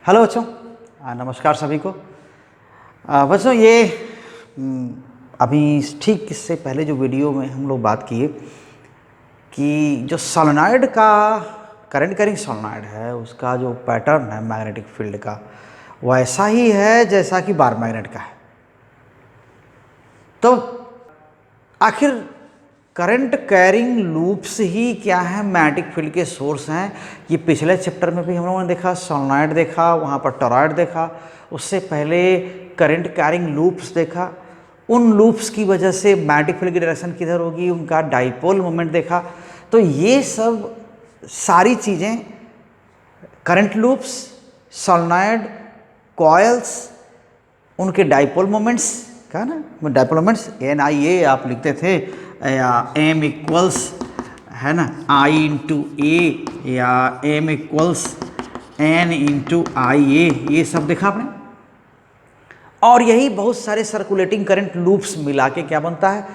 Hello बच्चों, नमस्कार सभी को। बच्चों ये अभी ठीक इससे पहले जो वीडियो में हम लोग बात किए कि जो सोलेनॉइड का करंट कैरिंग सोलेनॉइड है उसका जो पैटर्न है मैग्नेटिक फील्ड का वैसा ही है जैसा कि बार मैग्नेट का है। तो आखिर करंट कैरिंग लूप्स ही क्या है, मैग्नेटिक फील्ड के सोर्स हैं। ये पिछले चैप्टर में भी हम लोगों ने देखा, सोलेनॉइड देखा, वहाँ पर टॉरॉइड देखा, उससे पहले करंट कैरिंग लूप्स देखा। उन लूप्स की वजह से मैग्नेटिक फील्ड की डायरेक्शन किधर होगी, उनका डाइपोल मोमेंट देखा। तो ये सब सारी चीज़ें करंट लूप्स, सोलेनॉइड, कॉइल्स, उनके डाइपोल मोमेंट्स कहा ना, डाइपोल मोमेंट्स NIA आप लिखते थे या M इक्वल्स है ना I इंटू ए या M equals N into IA, ये सब देखा आपने। और यही बहुत सारे सर्कुलेटिंग करंट लूप्स मिला के क्या बनता है,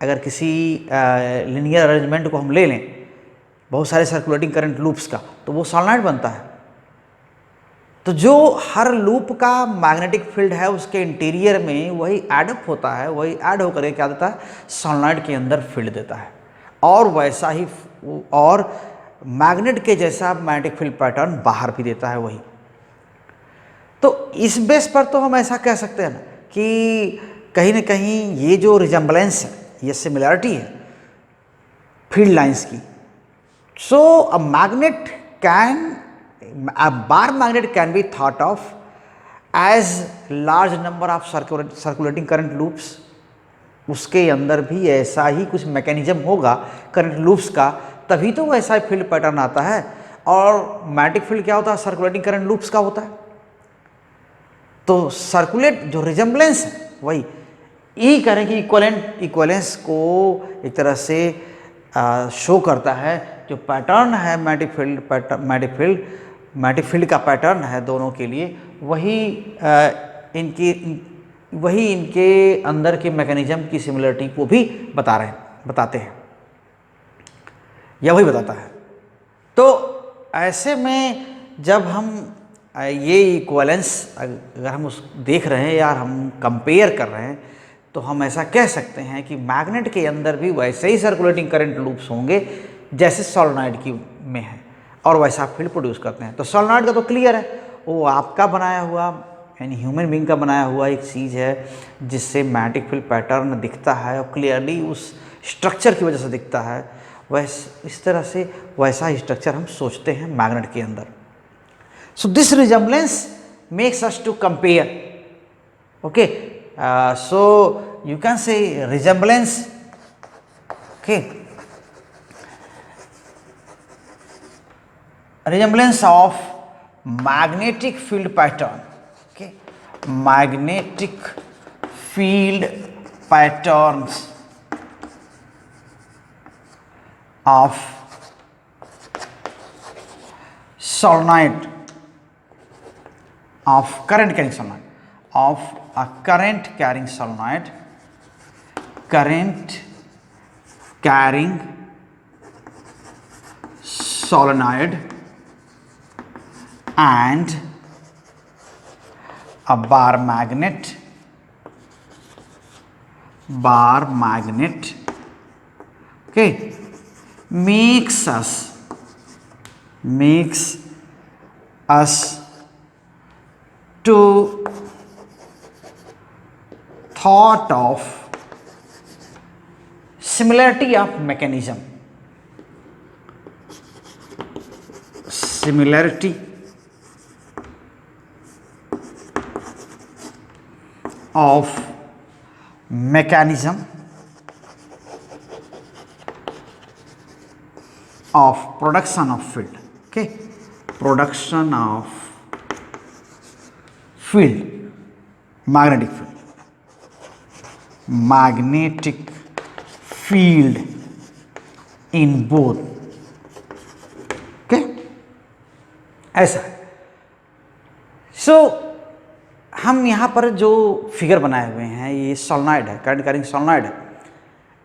अगर किसी लीनियर अरेंजमेंट को हम ले लें बहुत सारे सर्कुलेटिंग करंट लूप्स का, तो वो सोलेनॉइड बनता है। तो जो हर लूप का मैग्नेटिक फील्ड है उसके इंटीरियर में वही एडअप होता है, वही ऐड होकर के क्या देता है, सोलेनॉइड के अंदर फील्ड देता है। और वैसा ही और मैग्नेट के जैसा मैग्नेटिक फील्ड पैटर्न बाहर भी देता है वही। तो इस बेस पर तो हम ऐसा कह सकते हैं ना कि कहीं ना कहीं ये जो रिजेम्बलेंस है, ये सिमिलरिटी है फील्ड लाइंस की। So a magnet can a bar magnet can be thought of as large number of circulating current loops। उसके अंदर भी ऐसा ही कुछ मैकेनिज्म होगा करंट लूप्स का, तभी तो वैसा ही फील्ड पैटर्न आता है। और मैग्नेटिक फील्ड क्या होता है, सर्कुलेटिंग करंट लूप्स का होता है। तो सर्कुलेट जो रिजेम्बलेंस है वही ई करें कि इक्वलेंस को एक तरह से शो करता है। जो पैटर्न है मैग्नेटिक फील्ड का पैटर्न है दोनों के लिए, वही इनके अंदर के मैकेनिज्म की सिमिलरिटी को भी बताते हैं या वही बताता है। तो ऐसे में जब हम ये इक्वलेंस अगर हम उस देख रहे हैं या हम कंपेयर कर रहे हैं, तो हम ऐसा कह सकते हैं कि मैग्नेट के अंदर भी वैसे ही सर्कुलेटिंग करंट लूप्स होंगे जैसे सोलेनॉइड की में है, और वैसा फील्ड प्रोड्यूस करते हैं। तो सोलेनॉइड का तो क्लियर है, वो आपका बनाया हुआ यानी ह्यूमन बीइंग का बनाया हुआ एक चीज़ है जिससे मैग्नेटिक फील्ड पैटर्न दिखता है और क्लियरली उस स्ट्रक्चर की वजह से दिखता है। इस तरह से वैसा ही स्ट्रक्चर हम सोचते हैं मैग्नेट के अंदर। So this resemblance makes us to compare. Okay, so you can say resemblance, okay, resemblance of magnetic field pattern, okay, magnetic field patterns of solenoid, of current carrying solenoid, of a current carrying solenoid, current carrying solenoid and a bar magnet, okay, makes us to thought of similarity of mechanism, similarity of mechanism of production of field, okay, production of field, magnetic field in both, okay, ऐसा है। सो हम यहाँ पर जो figure बनाए हुए हैं ये सोलेनॉइड है, करंट कैरिंग सोलेनॉइड है।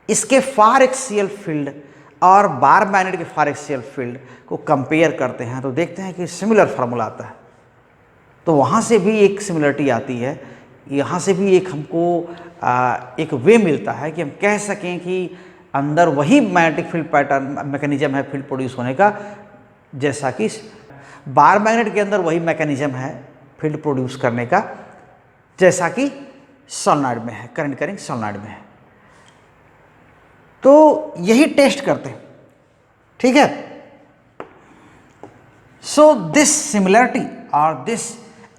इसके फार एक्सियल फील्ड और बार मैग्नेट के फार एक्सियल फील्ड को कंपेयर करते हैं तो देखते हैं कि सिमिलर फार्मूला आता है। तो वहाँ से भी एक सिमिलरिटी आती है, यहाँ से भी एक हमको एक वे मिलता है कि हम कह सकें कि अंदर वही मैग्नेटिक फील्ड पैटर्न मैकेनिज्म है फील्ड प्रोड्यूस होने का, जैसा कि बार मैग्नेट के अंदर वही मैकेनिज्म है फील्ड प्रोड्यूस करने का जैसा कि सोलेनॉइड में है, करंट कैरिंग सोलेनॉइड में है। तो यही टेस्ट करते हैं, ठीक है। सो दिस सिमिलरिटी और दिस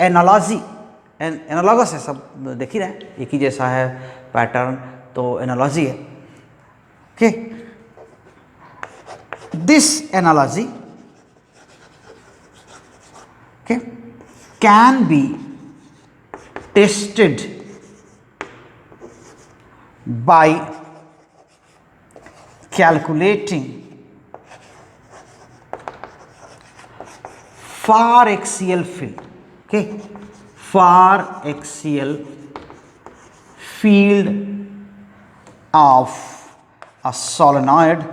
एनालॉजी, एनालॉगस है, सब देख ही रहे हैं, एक ही जैसा है पैटर्न, तो एनालॉजी है। Okay, this analogy okay, can be tested by calculating far axial field, okay, far axial field of a solenoid।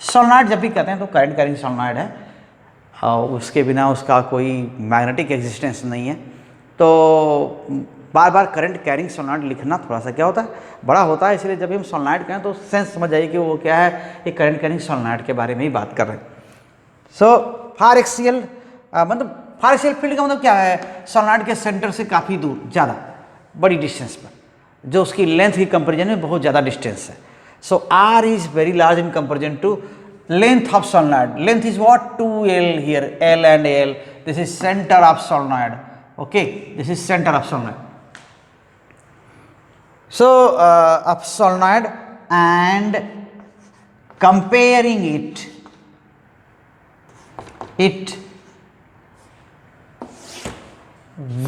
Solenoid जब भी कहते हैं तो करंट कैरिंग सोलेनॉइड है, उसके बिना उसका कोई मैग्नेटिक एग्जिस्टेंस नहीं है। तो बार बार करंट कैरिंग सोलेनॉइड लिखना थोड़ा सा क्या होता है, बड़ा होता है, इसलिए जब भी हम सोलेनॉइड कहें तो सेंस समझ जाइए कि वो क्या है, एक करंट कैरिंग सोलेनॉइड के बारे में ही बात कर रहे हैं। सो फार एक्सियल मतलब फार एक्सियल फील्ड का मतलब क्या है, सोलेनॉइड के सेंटर से काफ़ी दूर, ज़्यादा बड़ी डिस्टेंस पर, जो उसकी लेंथ की कंपेरिजन में बहुत ज़्यादा डिस्टेंस है। So R is very large in comparison to length of solenoid. Length is what? 2L here, L and L. This is center of solenoid. Okay, this is center of solenoid. So of solenoid, and comparing it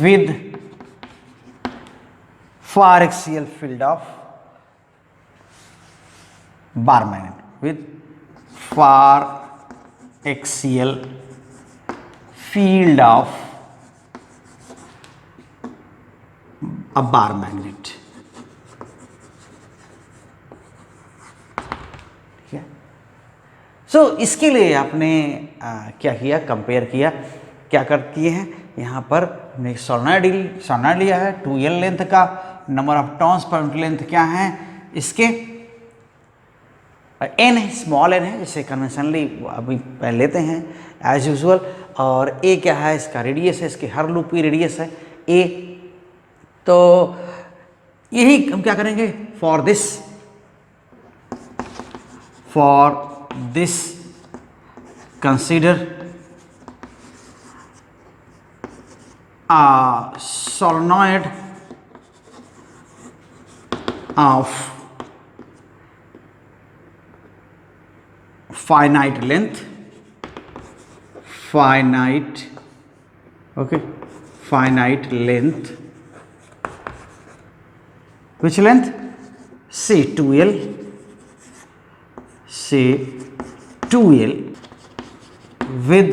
with far axial field of bar magnet, with far axial field of a bar magnet, ठीक है। सो इसके लिए आपने क्या किया, compare किया, क्या किए हैं, यहाँ पर हमने सोलेनॉइड लिया है 2L लेंथ का, number of turns per unit length क्या है इसके, एन है, स्मॉल एन है, जिसे कन्वेंशनली अभी लेते हैं एज यूजुअल, और ए क्या है, इसका रेडियस है, इसके हर लूप की रेडियस है ए। तो यही हम क्या करेंगे, for this consider a solenoid of finite length, finite length, which length, say 2L, with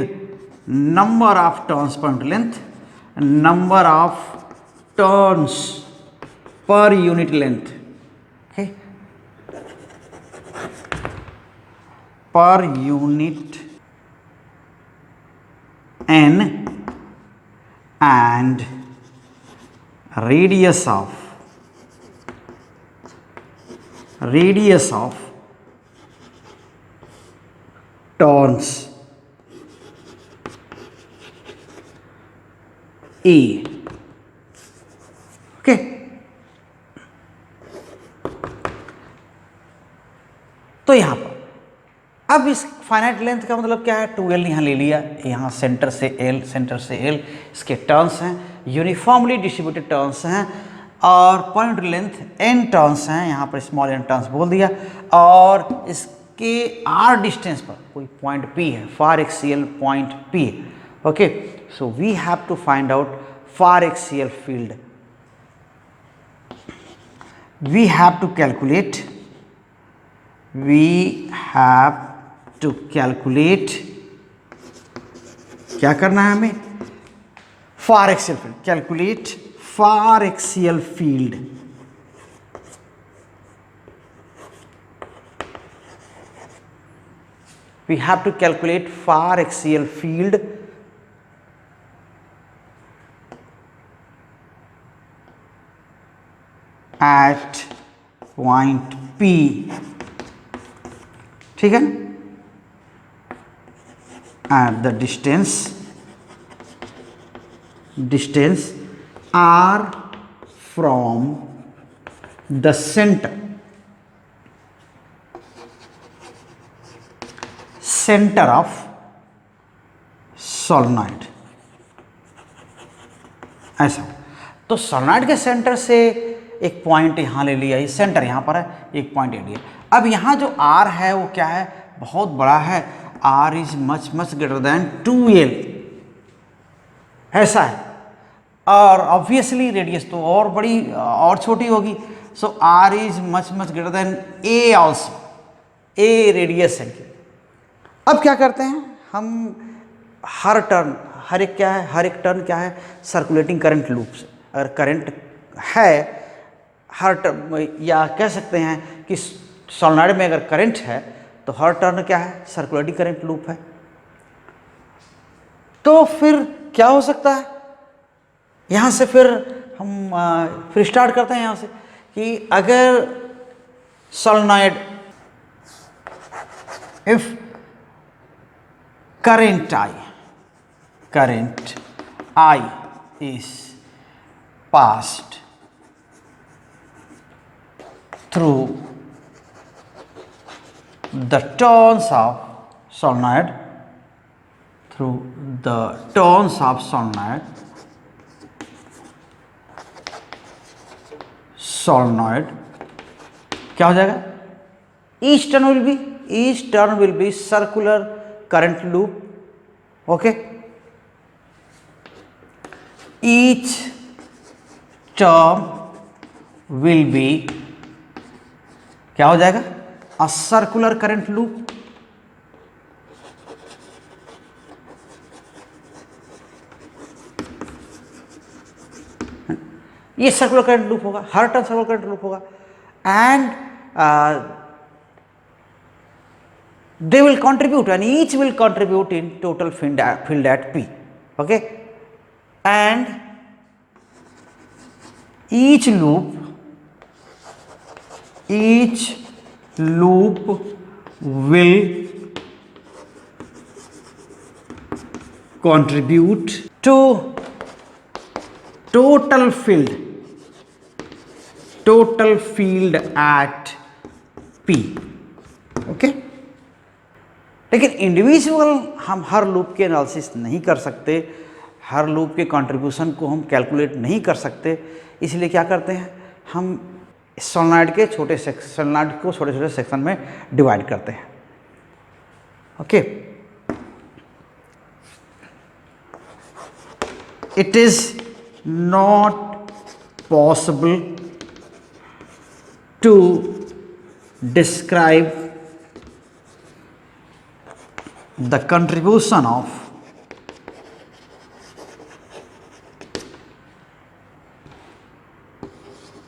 number of turns per unit length, number of turns per unit length, okay, per unit n, and radius of turns A, okay. तो यहां पर अब इस finite length का मतलब क्या है, 2L यहां ले लिया, यहां सेंटर से L, इसके टर्न्स हैं, यूनिफॉर्मली डिस्ट्रीब्यूटेड टर्न्स हैं, और पॉइंट लेंथ n टर्न्स हैं, यहां पर स्मॉल n टर्न्स बोल दिया, और इसके r डिस्टेंस पर कोई पॉइंट P है, far axial point P, okay. So we have to find out far axial field. We have to calculate क्या करना है हमें, far axial field, calculate far axial field, we have to calculate far axial field at point P, ठीक है, at the distance R from the center of solenoid. ऐसा, तो solenoid के centre से एक पॉइंट यहाँ ले लिया, ये सेंटर यहाँ पर है, एक पॉइंट ले लिया। अब यहाँ जो R है वो क्या है, बहुत बड़ा है, R is much much greater than 2L, ऐसा है। और ऑब्वियसली रेडियस तो और बड़ी और छोटी होगी, सो R is much much greater than A also, A radius है। अब क्या करते हैं हम, हर टर्न, हर एक क्या है, हर एक टर्न क्या है, सर्कुलेटिंग करंट लूप से, अगर करंट है हर टर्न, या कह सकते हैं कि सोलनॉइड में अगर करंट है तो हर टर्न क्या है, सर्कुलेटिंग करंट लूप है। तो फिर क्या हो सकता है, यहाँ से फिर हम फिर स्टार्ट करते हैं यहाँ से कि अगर solenoid, if current I is passed through the turns of solenoid, क्या हो जाएगा, each turn will be circular current loop, okay, each term will be क्या हो जाएगा, a circular current loop, ये सर्कुलर करंट लूप होगा, हर टर्न सर्कुलर करंट लूप होगा, and they will contribute, and each will contribute in total field at P, okay, and each loop will contribute to total field at P, okay। लेकिन individual हम हर loop के analysis नहीं कर सकते, हर loop के contribution को हम कैलकुलेट नहीं कर सकते, इसलिए क्या करते हैं हम सोलनॉइड को छोटे छोटे सेक्शन में डिवाइड करते हैं, okay. It is not possible to describe the contribution of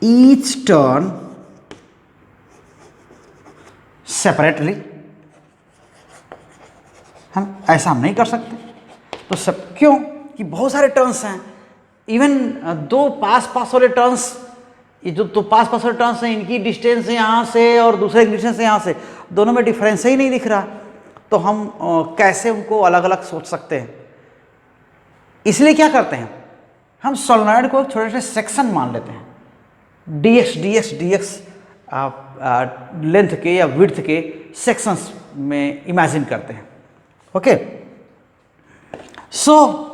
each turn separately, हम नहीं कर सकते, तो सब क्यों कि बहुत सारे टर्न्स हैं, इवन दो पास वाले टर्न्स, ये जो दो पास वाले टर्न्स हैं इनकी डिस्टेंस यहाँ से और दूसरे की डिस्टेंस यहाँ से, दोनों में डिफरेंस ही नहीं दिख रहा, तो हम कैसे उनको अलग अलग सोच सकते हैं। इसलिए क्या करते हैं हम सोलनॉइड को छोटे छोटे सेक्शन मान लेते हैं, dx लेंथ के या विड्थ के सेक्शंस में इमेजिन करते हैं, okay. So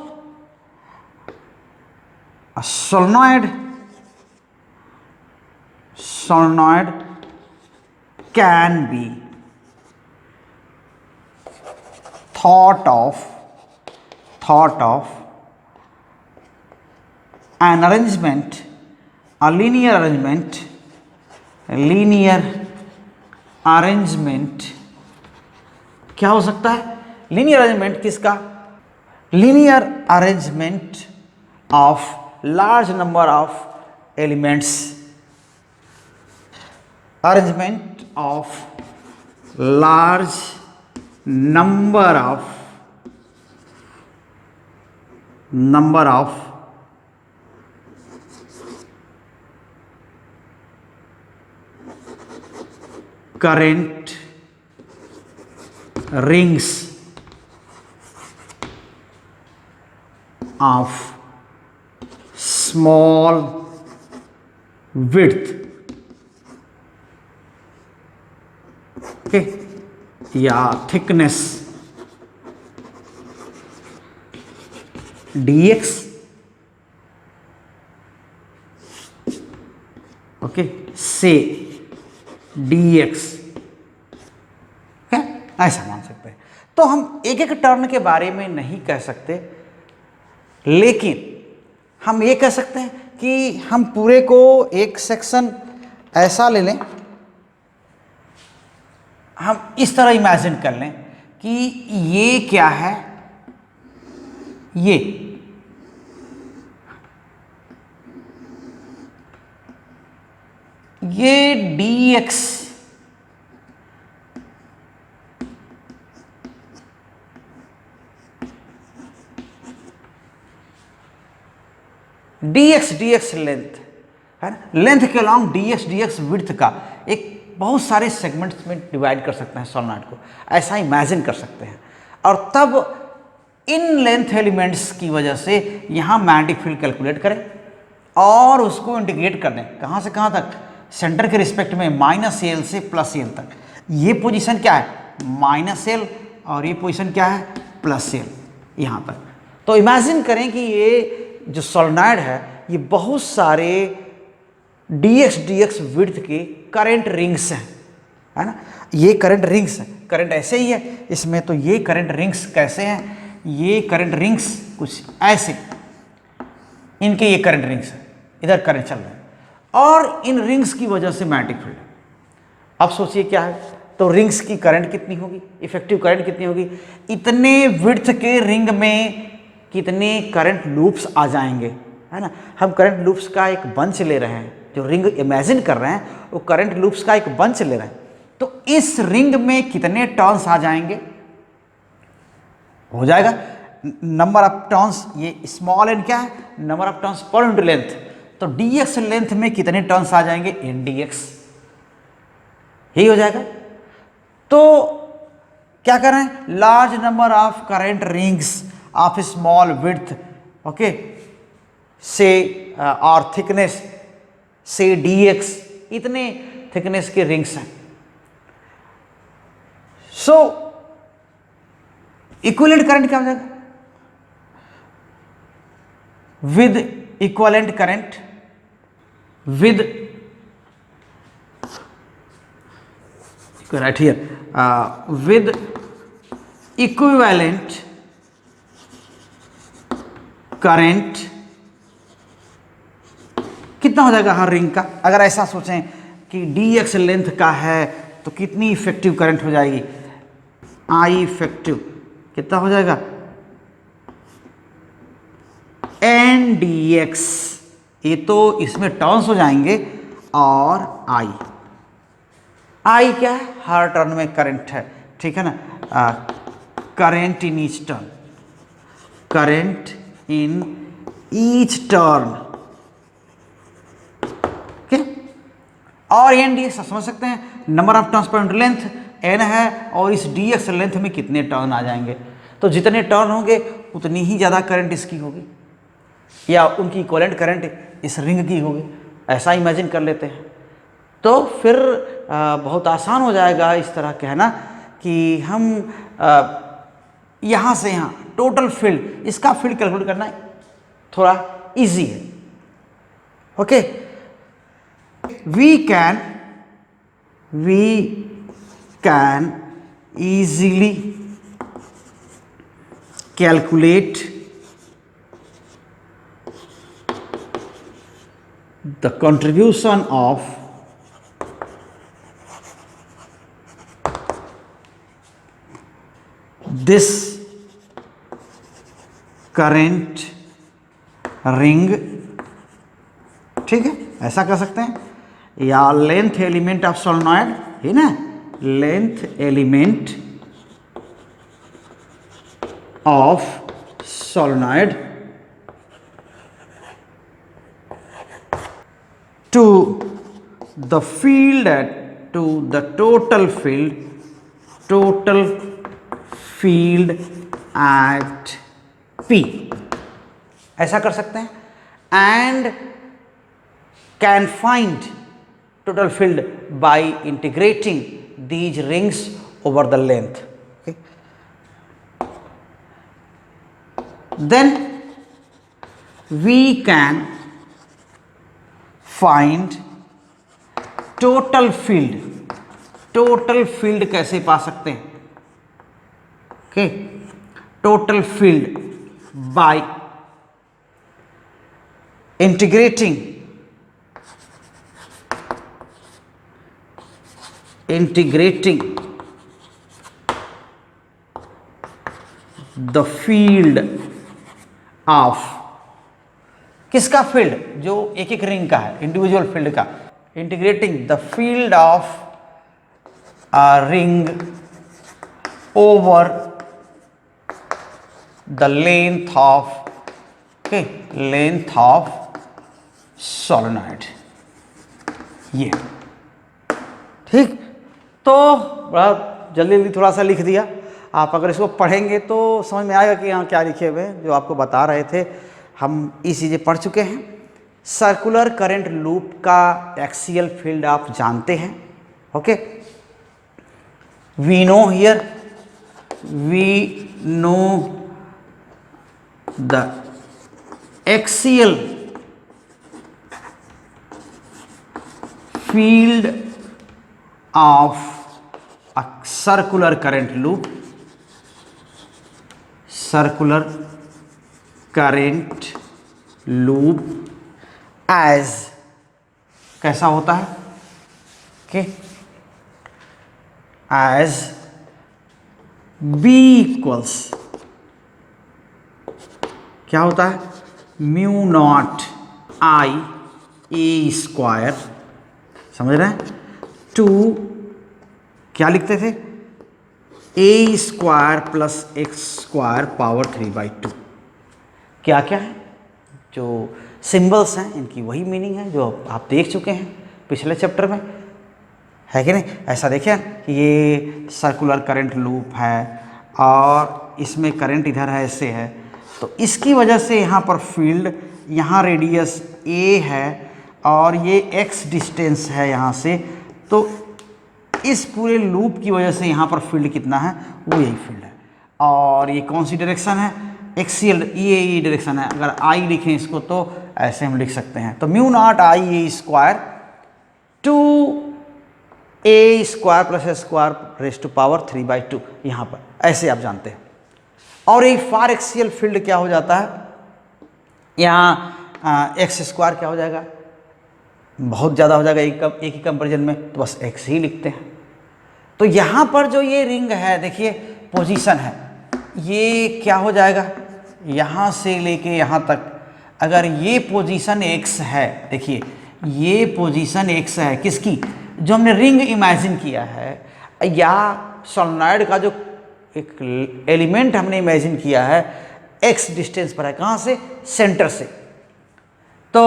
solenoid can be thought of an arrangement, a linear arrangement क्या हो सकता है, लीनियर अरेंजमेंट किसका, linear arrangement of large number of elements, arrangement of large number of current rings of small width, okay, या thickness dx, okay, से dx, ऐसा मान सकते हैं। तो हम एक एक टर्न के बारे में नहीं कह सकते, लेकिन हम ये कह सकते हैं कि हम पूरे को एक सेक्शन ऐसा ले लें, हम इस तरह इमेजिन कर लें कि ये क्या है, ये dx dx लेंथ है ना, लेंथ के अलॉन्ग dx विड्थ का एक बहुत सारे सेगमेंट्स में डिवाइड कर सकते हैं सोलेनॉइड को, ऐसा इमेजिन कर सकते हैं। और तब इन लेंथ एलिमेंट्स की वजह से यहाँ मैग्नेटिक फील्ड कैलकुलेट करें और उसको इंटीग्रेट कर दें, कहाँ से कहाँ तक, सेंटर के रिस्पेक्ट में -l से +l तक। ये पोजीशन क्या है, -l, और ये पोजीशन क्या है, +l, यहाँ तक। तो इमेजिन करें कि ये जो सोलेनॉइड है ये बहुत सारे dx विड्थ के करंट रिंग्स हैं, है ना, ये करंट रिंग्स हैं, करंट ऐसे ही है इसमें। तो ये करंट रिंग्स कैसे हैं, ये करंट रिंग्स कुछ ऐसे, इनके ये करंट रिंग्स हैं, इधर करंट चल रहे हैं और इन रिंग्स की वजह से मैग्नेटिक फील्ड। अब सोचिए क्या है, तो रिंग्स की करंट कितनी होगी, इफेक्टिव करंट कितनी होगी, इतने विड्थ के रिंग में कितने करंट लूप्स आ जाएंगे, है ना। हम करंट लूप्स का एक बंच ले रहे हैं, जो रिंग इमेजिन कर रहे हैं वो करंट लूप्स का एक बंच ले रहे हैं। तो इस रिंग में कितने टर्न्स आ जाएंगे, हो जाएगा नंबर ऑफ टर्न्स, ये स्मॉल एन क्या है, number of turns per unit length. तो dx लेंथ में कितने टर्न्स आ जाएंगे, ndx, यही हो जाएगा। तो क्या कर रहे हैं, large number of current rings of small width, okay, से और थिकनेस से dx, इतने थिकनेस के रिंग्स हैं। सो इक्विवेलेंट करंट क्या हो जाएगा, with equivalent current, with right here, with equivalent current कितना हो जाएगा हर रिंग का। अगर ऐसा सोचें कि dx लेंथ का है तो कितनी इफेक्टिव करंट हो जाएगी, I इफेक्टिव कितना हो जाएगा, ndx, ये तो इसमें टर्न्स हो जाएंगे, और I क्या है, हर टर्न में करंट है, ठीक है ना, current in each turn, current in each turn, और एन डी एक्स समझ सकते हैं, number of turns per unit length N है, और इस dx लेंथ में कितने टर्न आ जाएंगे। तो जितने टर्न होंगे उतनी ही ज़्यादा करंट इसकी होगी, या उनकी इक्विवेलेंट करंट इस रिंग की होगी, ऐसा इमेजिन कर लेते हैं। तो फिर बहुत आसान हो जाएगा इस तरह कहना कि हम यहाँ से यहाँ टोटल फील्ड, इसका फील्ड कैलकुलेट करना थोड़ा इजी है, okay. we can easily calculate the contribution of this current ring, ठीक है, ऐसा कर सकते हैं, या लेंथ एलिमेंट ऑफ सोलेनॉइड है ना, length element of solenoid to the field at to the total field at P, ऐसा कर सकते हैं, and can find total field by integrating these rings over the length. Okay. Then we can find total field कैसे पा सकते हैं? Okay. Total field by integrating the field of, किसका field? जो एक एक रिंग का है, इंडिविजुअल फील्ड का, integrating the field of a ring over the length of solenoid. ये ठीक, तो बड़ा जल्दी जल्दी थोड़ा सा लिख दिया। आप अगर इसको पढ़ेंगे तो समझ में आएगा कि यहाँ क्या लिखे हुए हैं। जो आपको बता रहे थे हम ये चीज़ें पढ़ चुके हैं। सर्कुलर करंट लूप का एक्सियल फील्ड आप जानते हैं। Okay, we know here, we know the axial field of a circular current loop, as कैसा होता है? ओके, as B equals क्या होता है? Mu naught I A square, समझ रहे हैं? टू क्या लिखते थे? A square plus X square power 3/2। क्या क्या है? जो सिंबल्स हैं इनकी वही मीनिंग है जो आप देख चुके हैं पिछले चैप्टर में, है कि नहीं? ऐसा देखिए कि ये सर्कुलर करंट लूप है और इसमें करंट इधर है, ऐसे है, तो इसकी वजह से यहाँ पर फील्ड, यहाँ रेडियस ए है और ये एक्स डिस्टेंस है यहाँ से, तो इस पूरे लूप की वजह से यहाँ पर फील्ड कितना है? वो यही फील्ड है। और ये कौन सी डायरेक्शन है? एक्सियल, ये डायरेक्शन है। अगर आई लिखें इसको तो ऐसे हम लिख सकते हैं, तो mu naught I A square to A square plus A square raise to power 3/2, यहाँ पर ऐसे आप जानते हैं। और ये फार एक्सियल फील्ड क्या हो जाता है? यहाँ एक्स स्क्वायर क्या हो जाएगा? बहुत ज़्यादा हो जाएगा एक ही कंपेरिजन में, तो बस एक्स ही लिखते हैं। तो यहाँ पर जो ये रिंग है, देखिए पोजीशन है, ये क्या हो जाएगा? यहाँ से लेके यहाँ तक, अगर ये पोजीशन एक्स है, देखिए ये पोजीशन एक्स है किसकी? जो हमने रिंग इमेजिन किया है, या सोलेनॉइड का जो एक एलिमेंट हमने इमेजिन किया है, एक्स डिस्टेंस पर है। कहाँ से? सेंटर से। तो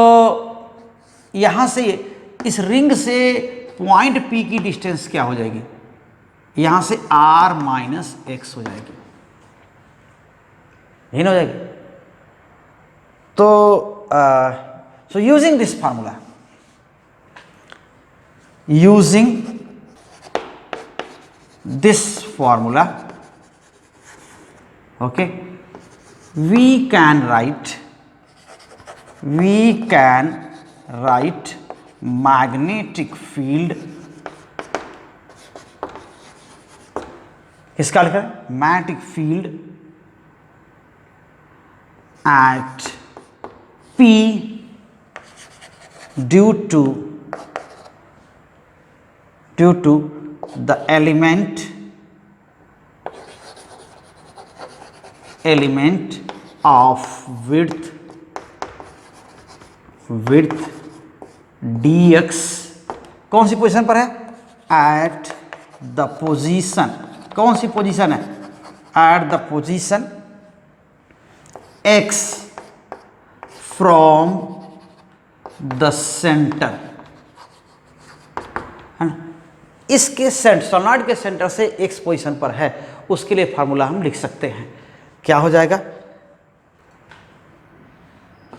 यहाँ से इस रिंग से पॉइंट P की डिस्टेंस क्या हो जाएगी? यहाँ से R माइनस एक्स हो जाएगी, यही ना हो जाएगी। तो so using this formula, okay, we can write magnetic field, किसका लिखा है? Magnetic field at P due to the element of width dx, कौन सी पोजीशन पर है? एट द पोजीशन, कौन सी पोजीशन है? At the position x from the centre, है ना? इसके सोलेनॉइड के सेंटर से एक्स पोजीशन पर है, उसके लिए फार्मूला हम लिख सकते हैं। क्या हो जाएगा,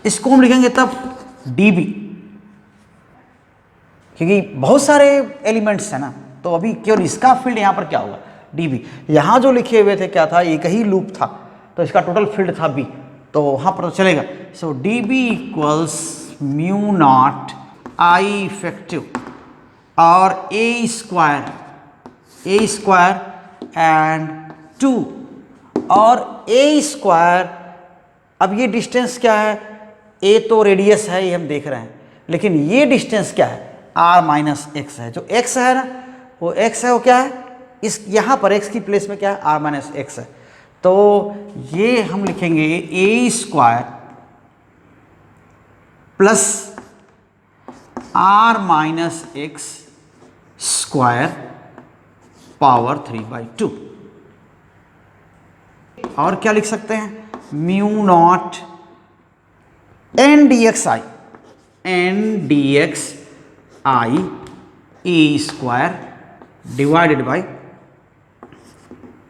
इसको हम लिखेंगे तब dB, क्योंकि बहुत सारे एलिमेंट्स हैं ना, तो अभी केवल इसका फील्ड यहाँ पर क्या होगा, dB। यहाँ जो लिखे हुए थे क्या था, एक ही लूप था, तो इसका टोटल फील्ड था B, तो वहाँ पर तो चलेगा। सो dB equals mu naught I effective और A स्क्वायर एंड 2 और A स्क्वायर। अब ये डिस्टेंस क्या है, A तो रेडियस है, ये हम देख रहे हैं, लेकिन ये डिस्टेंस क्या है, r माइनस एक्स है। जो x है ना, वो x है, वो क्या है, इस यहाँ पर x की प्लेस में क्या है, r माइनस एक्स है। तो ये हम लिखेंगे A square plus r minus x square power 3/2। और क्या लिख सकते हैं, mu naught n dx I A square divided by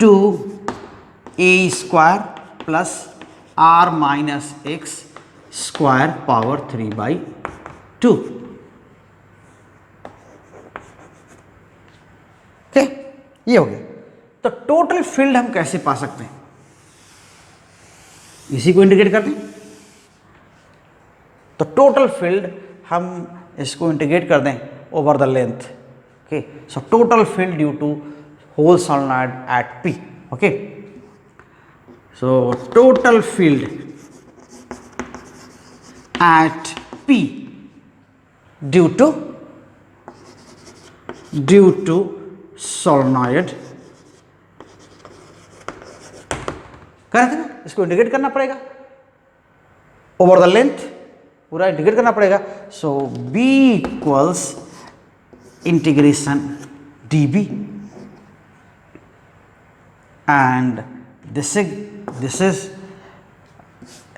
2A square plus r minus x square power 3/2। Okay, ये हो गया। तो टोटल फील्ड हम कैसे पा सकते हैं, इसी को इंटीग्रेट कर दें। तो टोटल फील्ड हम इसको इंटीग्रेट कर दें over the length. Okay, so total field due to whole solenoid at P। Okay, so total field at P due to solenoid, कर देना, इसको इंटीग्रेट करना पड़ेगा ओवर द लेंथ, पूरा इंटीग्रेट करना पड़ेगा। So B equals integration dB and this is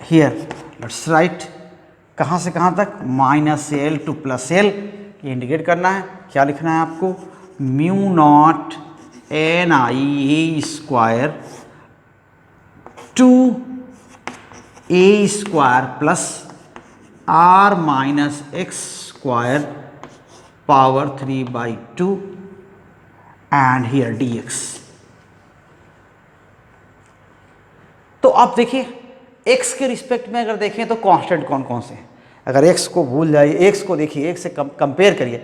here, let's write, कहाँ से कहाँ तक, -L टू +L, ये इंटीग्रेट करना है। क्या लिखना है आपको, mu naught NI square 2A square plus r minus x square power 3/2 and here dx। तो आप देखिए x के रिस्पेक्ट में अगर देखें तो कांस्टेंट कौन कौन से हैं। अगर x को भूल जाइए, x को देखिए, x से कंपेयर करिए,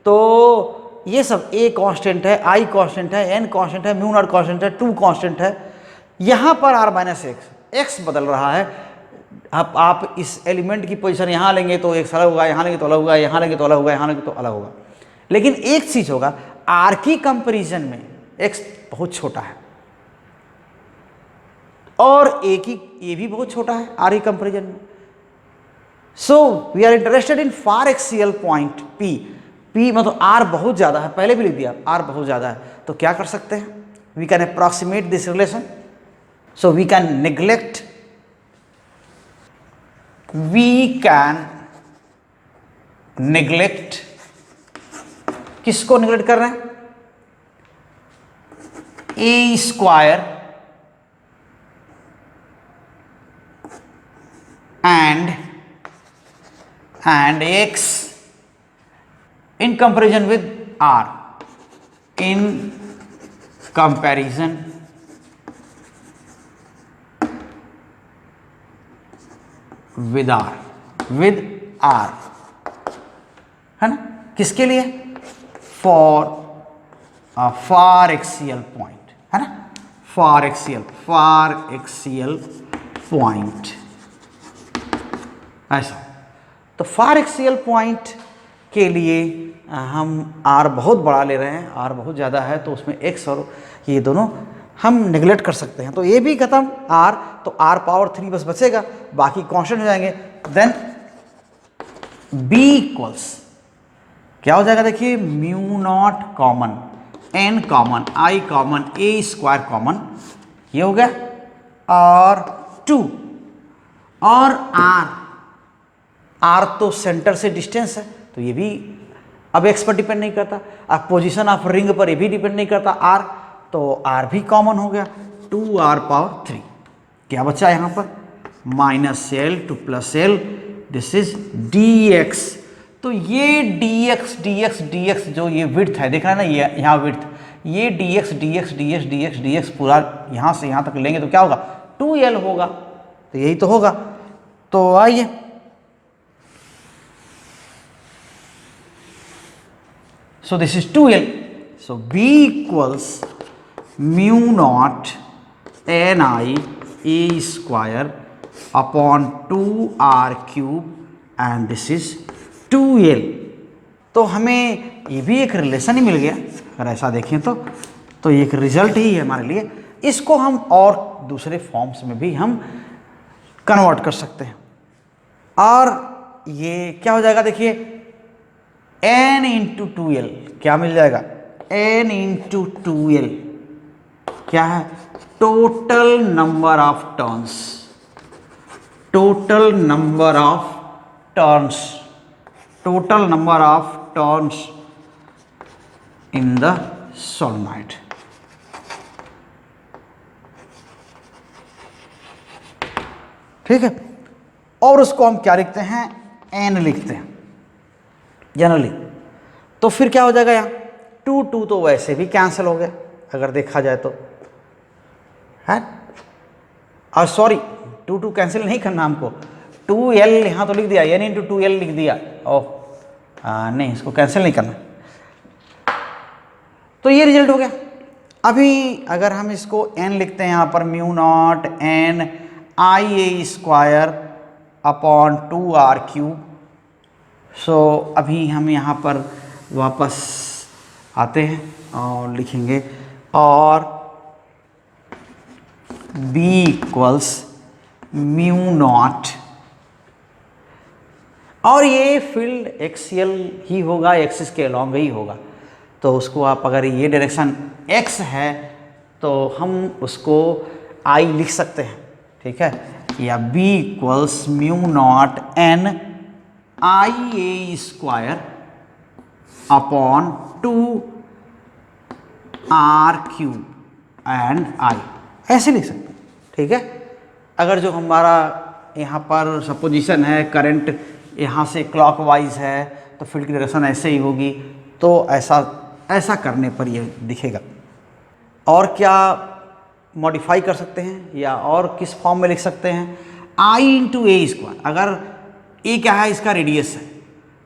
तो ये सब a कांस्टेंट है, i कांस्टेंट है, n कांस्टेंट है, म्यू नॉट कांस्टेंट है, 2 कांस्टेंट है। यहाँ पर r माइनस एक्स बदल रहा है। अब आप इस एलिमेंट की पोजीशन यहाँ लेंगे तो x अलग होगा, यहाँ लेंगे तो अलग होगा, यहाँ लेंगे तो अलग होगा, यहाँ लेंगे तो अलग होगा। लेकिन एक चीज़ होगा, r की कंपेरिजन में x बहुत छोटा है और a भी बहुत छोटा है r की कंपेरिजन में। So we are interested in far axial point P मतलब r बहुत ज़्यादा है, पहले भी लिख दिया, r बहुत ज़्यादा है। तो क्या कर सकते हैं, we can approximate this relation. So we can neglect, किसको निग्लेक्ट कर रहे हैं, A square and x in comparison with r, in comparison with r, है ना, किसके लिए, फॉर फार एक्सियल पॉइंट, है ना, फार एक्सियल पॉइंट, ऐसा। तो फार एक्सियल पॉइंट के लिए हम r बहुत बड़ा ले रहे हैं, r बहुत ज़्यादा है, तो उसमें x और ये दोनों हम नेगलेक्ट कर सकते हैं। तो ये भी खत्म, r, तो r पावर 3 बस बचेगा, बाकी कांस्टेंट हो जाएंगे। देन b इक्वल्स क्या हो जाएगा, देखिए, mu naught common, n common, i common, a square common, ये हो गया, और 2 और r तो सेंटर से डिस्टेंस है, तो ये भी अब x पर डिपेंड नहीं करता, अब पोजीशन ऑफ रिंग पर ये भी डिपेंड नहीं करता r, तो r भी कॉमन हो गया, 2r पावर 3। क्या बचा यहाँ पर? -l to +l, this is dx। तो ये dx जो ये विड्थ है, देख रहा है ना, ये यहाँ विड्थ, ये dx पूरा यहाँ से यहाँ तक लेंगे तो क्या होगा? 2l होगा। तो यही तो होगा। तो आइए so this is 2l, so b equals mu naught ni a square upon 2r cube and this is 2l। तो हमें ये भी एक रिलेशन ही मिल गया, अगर ऐसा देखें तो ये एक रिजल्ट ही है हमारे लिए। इसको हम और दूसरे फॉर्म्स में भी हम कन्वर्ट कर सकते हैं, और ये क्या हो जाएगा? देखिए n इंटू 2l क्या मिल जाएगा? n इंटू 2l क्या है? Total number of turns, total number of turns, total number of turns in the solenoid. ठीक है, और उसको हम क्या लिखते हैं? n लिखते हैं जनरली। तो फिर क्या हो जाएगा? यहाँ 2 तो वैसे भी कैंसिल हो गया अगर देखा जाए तो, है, और सॉरी 2 कैंसिल नहीं करना हमको, 2l यहाँ तो लिख दिया, n इंटू 2l लिख दिया। ओह नहीं, इसको कैंसिल नहीं करना। तो ये रिजल्ट हो गया। अभी अगर हम इसको n लिखते हैं यहाँ पर, mu naught n i a square upon 2r cube. So अभी हम यहाँ पर वापस आते हैं और लिखेंगे, और b इक्वल्स म्यू नॉट, और ये फील्ड एक्सियल ही होगा, एक्सिस के अलॉन्ग ही होगा। तो उसको आप, अगर ये डायरेक्शन x है तो हम उसको I लिख सकते हैं, ठीक है, या b equals mu naught n i a square upon 2r cube and I, ऐसे लिख सकते हैं। ठीक है, अगर जो हमारा यहाँ पर सपोजिशन है, करंट यहाँ से क्लॉकवाइज है, तो फील्ड की डायरेक्शन ऐसे ही होगी। तो ऐसा करने पर ये दिखेगा। और क्या मॉडिफाई कर सकते हैं, या और किस फॉर्म में लिख सकते हैं? I इंटू ए स्क्वायर, अगर ए क्या है? इसका रेडियस है,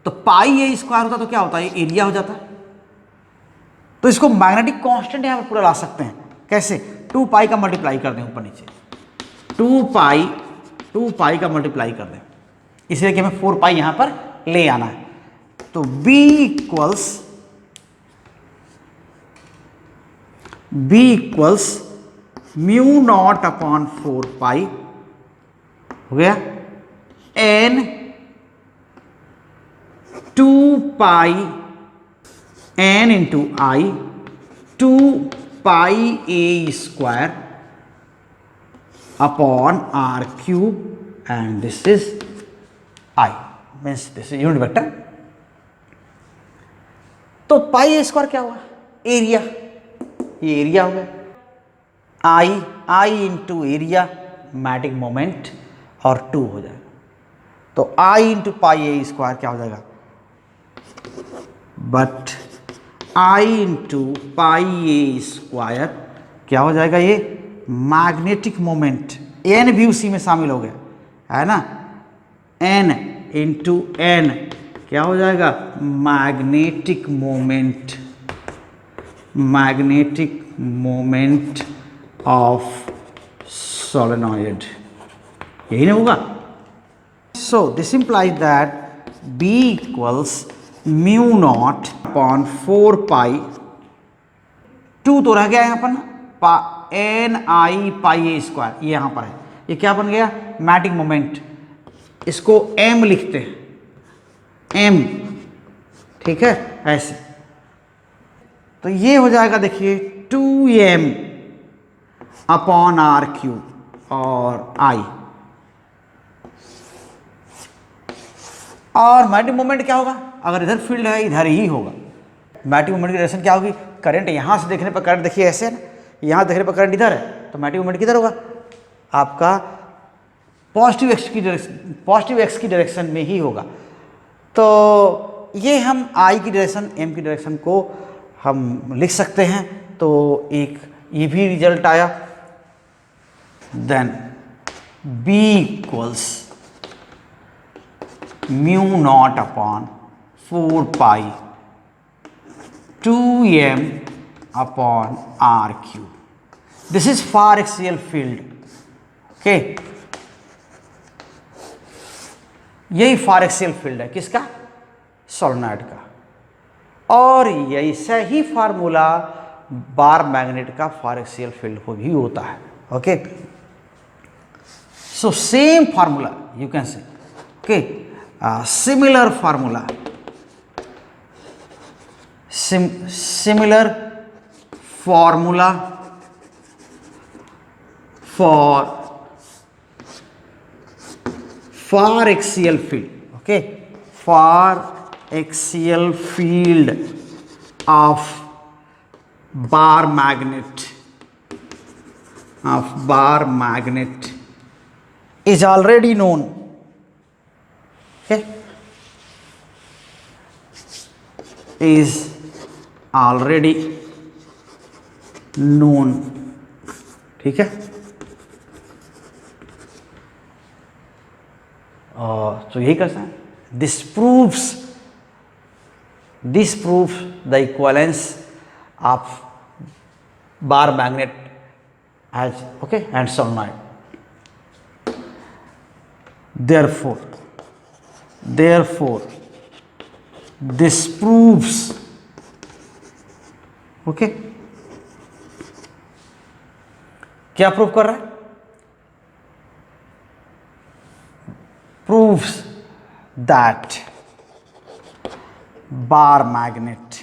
तो पाई ए स्क्वायर होता तो क्या होता है? ये एरिया हो जाता। तो इसको मैग्नेटिक कांस्टेंट यहाँ पर पूरा ला सकते हैं। कैसे? 2 पाई का मल्टीप्लाई कर दें ऊपर नीचे, 2 पाई का मल्टीप्लाई कर दें, इसलिए कि हमें 4 पाई यहाँ पर ले आना है। तो b equals mu naught upon 4 पाई हो गया, n 2 pi n into I 2 pi a square upon r cube and this is I, means this is unit vector. तो पाई a स्क्वायर क्या हुआ? एरिया, ये एरिया हो गया। I into area magnetic moment और 2 हो जाएगा। तो I into pi A square क्या हो जाएगा? But I into pi A square क्या हो जाएगा? ये मैग्नेटिक मोमेंट, n भी उसी में शामिल हो गया, है ना। n इंटू n क्या हो जाएगा? Magnetic moment, magnetic moment of solenoid, यही ना होगा। So this implies that b equals mu naught upon 4 पाई, 2 तो रह गया यहाँ पर ना, n i pi A square, ये यहाँ पर है, ये क्या बन गया? Magnetic moment. इसको m लिखते हैं, m, ठीक है, ऐसे। तो ये हो जाएगा, देखिए 2m अपॉन r क्यूब और I, और मैग्नेटिक मोमेंट क्या होगा? अगर इधर फील्ड है इधर ही होगा। मैग्नेटिक मोमेंट की डायरेक्शन क्या होगी, करंट यहाँ से देखने पर करंट देखिए ऐसे है ना, यहाँ देखने पर करंट इधर है, तो मैग्नेटिक मोमेंट किधर होगा आपका पॉजिटिव एक्स की डायरेक्शन में ही होगा। तो ये हम आई की डायरेक्शन एम की डायरेक्शन को हम लिख सकते हैं। तो एक ये भी रिजल्ट आया। Then B equals mu naught upon 4 pi 2m upon R Q. This is far axial field. Okay, यही फार एक्सियल फील्ड है किसका, सोलेनॉइड का। और ऐसा ही फार्मूला बार मैग्नेट का फार एक्सियल फील्ड को भी होता है। Okay, so same formula you can से, okay, similar formula, similar formula for far axial field, okay, far axial field of bar magnet is already known. Okay, is already known. ठीक है, तो यही करते हैं। This proves the equivalence of bar magnet as okay and solenoid. therefore this proves, okay, क्या prove कर रहा है, proves that bar magnet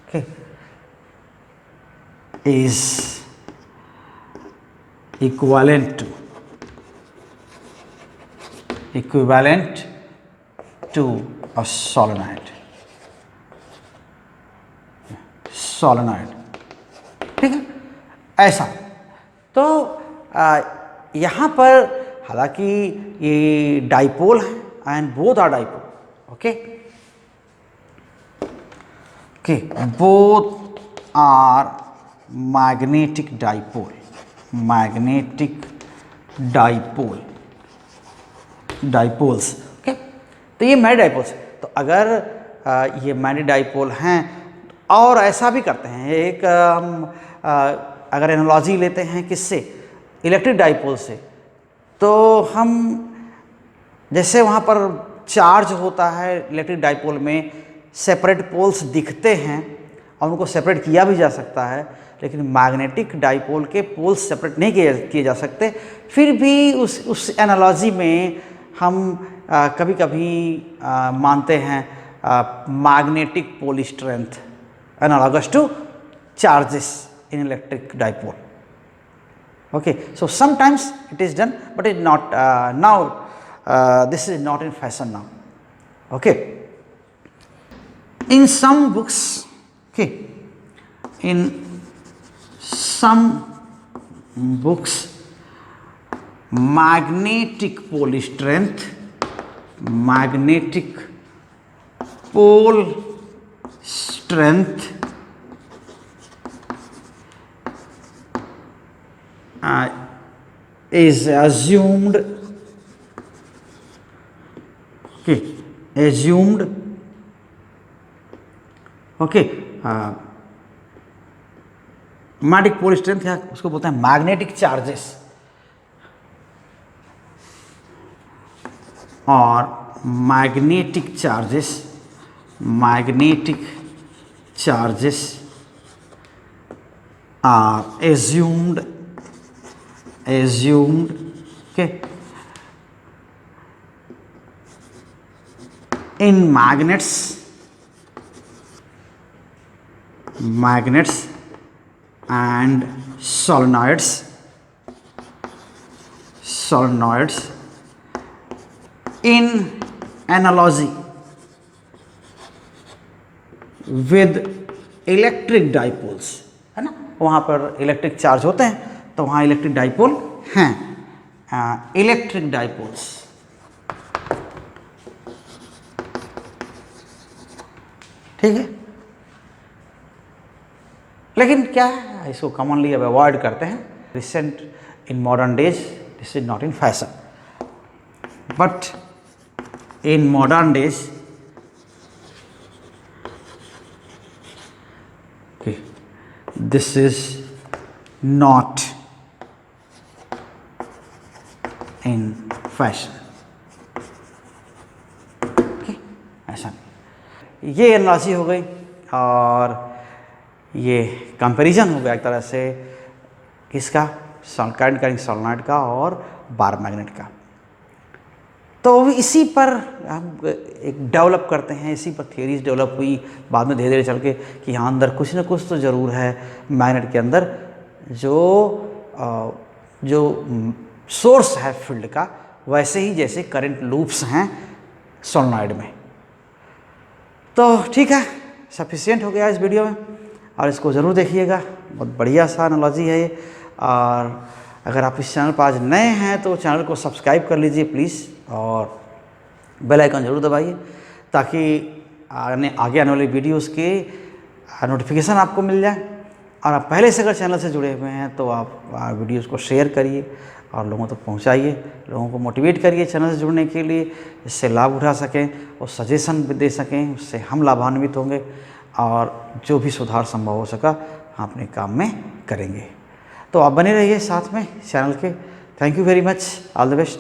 okay is equivalent to a solenoid, ठीक है। ऐसा तो यहाँ पर हालांकि ये डाइपोल है and both are dipole, okay, both are magnetic dipoles, okay. तो ये मैग्नेटिक डाइपोल्स, तो अगर ये मैग्नेटिक डाइपोल हैं और ऐसा भी करते हैं, एक हम अगर एनालॉजी लेते हैं किससे, इलेक्ट्रिक डाइपोल से, तो हम जैसे वहाँ पर चार्ज होता है इलेक्ट्रिक डाइपोल में, सेपरेट पोल्स दिखते हैं और उनको सेपरेट किया भी जा सकता है, लेकिन मैग्नेटिक डाइपोल के पोल्स सेपरेट नहीं किए जा सकते। फिर भी उस एनालॉजी में हम कभी कभी मानते हैं magnetic pole strength analogous to charges in electric dipole. Okay, so sometimes it is done, but it is not now. This is not in fashion now. Okay, in some books, okay, in some books, magnetic pole strength is assumed, okay, magnetic pole strength है, उसको बोलते हैं magnetic charges, और magnetic charges are assumed, okay, in magnets and solenoids solenoids in analogy with electric dipoles, है ना, वहाँ पर electric charge होते हैं तो वहाँ इलेक्ट्रिक डाइपोल हैं, इलेक्ट्रिक डाइपोल्स। ठीक है, लेकिन क्या है, इसको कॉमनली अब अवॉइड करते हैं। Recent in modern days this is not in fashion, but in modern days this is not in fashion। okay? ऐसा नहीं, ये एनालॉजी हो गई और ये कंपैरिजन हो गया एक तरह से किसका, करंट कैरिंग सोलेनॉइड का और बार मैग्नेट का। तो इसी पर हम एक डेवलप करते हैं, इसी पर थियरीज डेवलप हुई बाद में धीरे धीरे चल के कि हाँ अंदर कुछ ना कुछ तो ज़रूर है मैग्नेट के अंदर, जो सोर्स है फील्ड का, वैसे ही जैसे करंट लूप्स हैं सोलेनॉइड में। तो ठीक है, सफिशिएंट हो गया इस वीडियो में और इसको ज़रूर देखिएगा, बहुत बढ़िया सा एनालॉजी है ये। और अगर आप इस चैनल पर आज नए हैं तो चैनल को सब्सक्राइब कर लीजिए प्लीज़, और बेल आइकन ज़रूर दबाइए ताकि आगे आने वाली वीडियोस के नोटिफिकेशन आपको मिल जाए। और आप पहले से अगर चैनल से जुड़े हुए हैं तो आप वीडियोस को शेयर करिए और लोगों तक पहुंचाइए, लोगों को मोटिवेट करिए चैनल से जुड़ने के लिए, इससे लाभ उठा सकें और सजेशन भी दे सकें, उससे हम लाभान्वित होंगे और जो भी सुधार संभव हो सका हम अपने काम में करेंगे। तो आप बने रहिए साथ में चैनल के। Thank you very much, all the best.